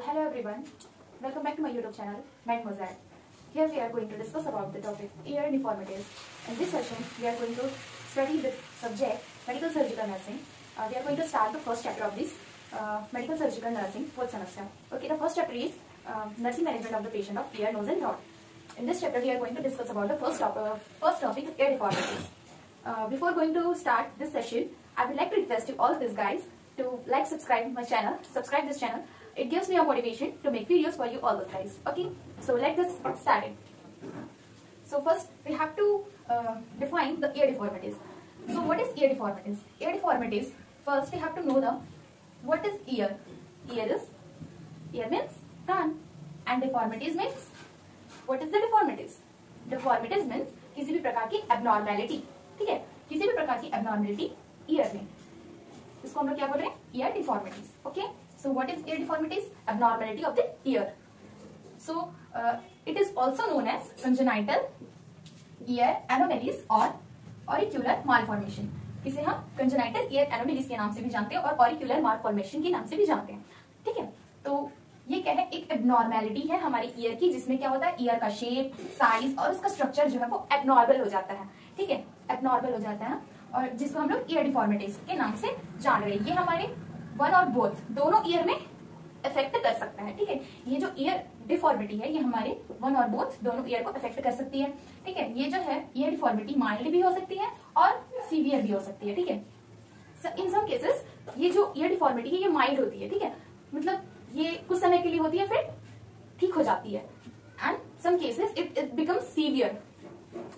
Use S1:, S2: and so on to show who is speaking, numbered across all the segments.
S1: Hello everyone, welcome back to my YouTube channel, Med Mosaic. Here we are going to discuss about the topic ear deformities. In this session, we are going to study the subject medical surgical nursing. We are going to start the first chapter of this medical surgical nursing fourth semester. Okay, the first chapter is nursing management of the patient of ear, nose and throat. In this chapter, we are going to discuss about the first topic ear deformities. Before going to start this session, I would like to request you all these guys to like, subscribe my channel, subscribe this channel. It gives me a motivation to make videos for you all those guys. Okay, so let's get started. So first we have to define the ear deformities. So what is ear deformities? Ear deformities, first we have to know what is ear. Ear means can't, and deformities means, what is the deformities? Deformities means किसी भी प्रकार की abnormality, ठीक है, किसी भी प्रकार की abnormality ear में, इसको हम लोग क्या बोल रहे हैं? Ear deformities. Okay, so what is ear deformities? Abnormality of the ear. So it is also known as congenital ear anomalies or auricular malformation. इसे हम congenital ear anomalies के नाम से भी जानते हैं और auricular malformation के नाम से भी जानते हैं. ठीक है, तो ये क्या है? एक एबनॉर्मेलिटी है हमारी ईयर की, जिसमें क्या होता है? ईयर का शेप, साइज और उसका स्ट्रक्चर जो है वो एबनॉर्मल हो जाता है. ठीक है, एबनॉर्मल हो जाता है और जिसको हम लोग ईयर डिफॉर्मिटीज के नाम से जान रहे हैं. ये हमारे वन और बोथ दोनों ईयर में इफेक्ट कर सकता है. ठीक है, ये जो ईयर डिफॉर्मिटी है ये हमारे वन और बोथ दोनों ईयर को इफेक्ट कर सकती है. ठीक है, ये जो है ईयर डिफॉर्मिटी माइल्ड भी हो सकती है और सीवियर भी हो सकती है. ठीक है, इन सम केसेस ये जो ईयर डिफॉर्मिटी है ये माइल्ड होती है. ठीक है, मतलब ये कुछ समय के लिए होती है फिर ठीक हो जाती है. And some cases it becomes severe.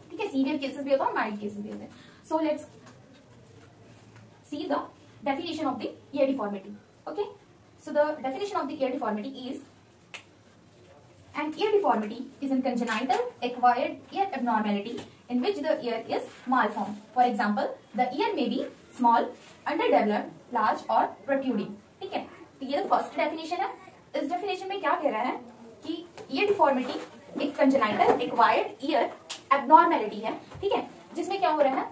S1: ठीक है, सीवियर केसेस भी होता है, माइल्ड केसेस भी होते हैं. So let's see the definition of the ear deformity. Okay, so the definition of the ear deformity is: an ear deformity is a congenital acquired ear abnormality in which the ear is malformed. For example, the ear may be small, underdeveloped, large or protruding. ठीक है, तो ये first definition है. इस definition में क्या कह रहा है कि ear deformity एक congenital acquired ear abnormality है. ठीक है, जिसमें क्या हो रहा है?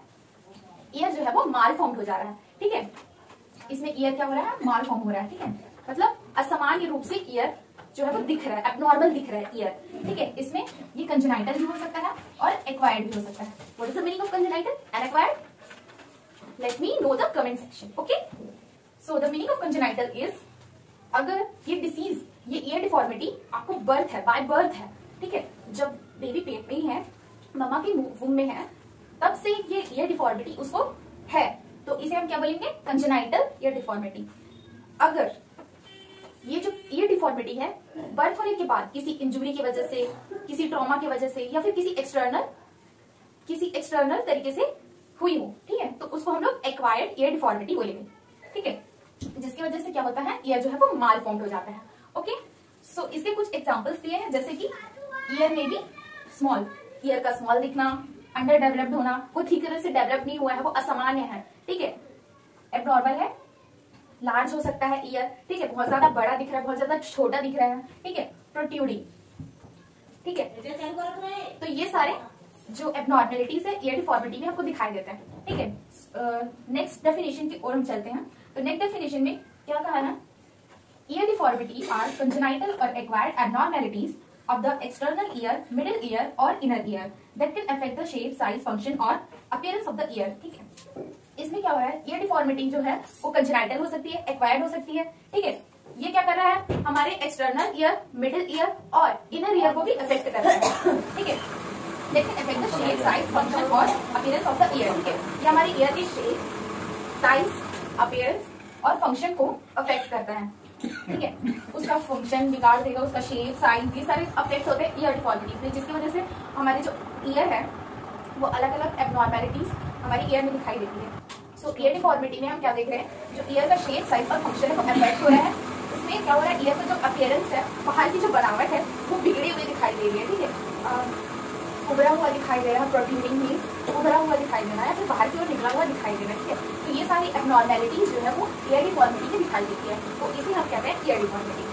S1: ईयर जो है वो मालफॉर्म्ड हो जा रहा है. ठीक है, इसमें ईयर क्या हो रहा है? मालफॉर्म हो रहा है. ठीक है, मतलब असामान्य रूप से ईयर जो है वो दिख रहा है, एबनॉर्मल दिख रहा है ईयर. ठीक है, इसमें ये कंजेनाइटल भी हो सकता है और एक्वायर्ड भी हो सकता है. What is the meaning of congenital and acquired? Let me know the comment section. Okay, so the meaning of congenital is, अगर ये डिसीज, ये ईयर डिफॉर्मिटी आपको बर्थ है, बाय बर्थ है. ठीक है, जब बेबी पेट में ही है, मम्मा के वूम में है, तब से ये ईयर डिफॉर्मिटी उसको है, तो इसे हम क्या बोलेंगे? Congenital year deformity. अगर ये जो ईयर डिफॉर्मिटी है बर्थ होने के बाद किसी इंजुरी की वजह से, किसी ट्रॉमा की वजह से या फिर किसी एक्सटर्नल तरीके से हुई हो, ठीक है, तो उसको हम लोग एक्वायर्ड ईयर डिफॉर्मिटी बोलेंगे. ठीक है, जिसकी वजह से क्या होता है? ईयर जो है वो मालफॉर्म्ड हो जाता है. ओके, सो इसके कुछ एग्जांपल्स दिए हैं, जैसे कि ईयर में भी स्मॉल, ईयर का स्मॉल दिखना, अंडर डेवलप्ड होना, वो ठीक तरह से डेवलप नहीं हुआ है, वो असामान्य है. ठीक है, एबनॉर्मल है. लार्ज हो सकता है ईयर. ठीक है, बहुत ज्यादा बड़ा दिख रहा है, बहुत ज्यादा छोटा दिख रहा है. ठीक है, प्रोट्रूडिंग. ठीक है, तो ये सारे जो एबनॉर्मेलिटीज है ईयर डिफॉर्मिटी में आपको दिखाई देते हैं. ठीक है, नेक्स्ट डेफिनेशन की ओर हम चलते हैं. तो नेक्स्ट डेफिनेशन में क्या कहा है? ईयर डिफॉर्मिटी आर कंजेनाइटल और acquired abnormalities of the external ear, middle ear or inner ear that can affect the shape, size, function or appearance of the ear. ठीक है, इसमें क्या हो रहा है? ear deformity जो है वो congenital हो सकती है, acquired हो सकती है. ठीक है, ये क्या कर रहा है? हमारे external ear, middle ear और inner ear को भी affect कर रहा है. ठीक है, that can affect the shape, size, function और appearance of the ear. ठीक है, ये हमारी ear की shape, size, appearance और function को affect करता है. ठीक है, उसका फंक्शन बिगाड़ देगा, उसका शेप, साइज, ये सारे अफेक्ट होते हैं ईयर डिफॉर्मिटी में, जिसकी वजह से हमारी जो ईयर है वो अलग अलग एबनॉर्मेलिटीज हमारी ईयर में दिखाई देती है. सो ईयर डिफॉर्मिटी में हम क्या देख रहे हैं? जो ईयर का शेप, साइज और फंक्शन है वो अफेक्ट हो रहा है. इसमें क्या हो रहा है? ईयर का जो अपीयरेंस है, बाहर की जो बनावट है वो बिगड़ी हुई दिखाई दे रही है. ठीक है, उभरा हुआ दिखाई दे रहा है, प्रोट्रूडिंग मींस उभरा हुआ दिखाई दे रहा है, फिर बाहर की ओर निकला हुआ दिखाई दे रहा है. ठीक है, तो ये सारी एबनॉर्मेलिटीज जो है वो ईयर डिफॉर्मिटी में दिखाई देती है, तो इसे हम कहते हैं ईयर डिफॉर्मिटी.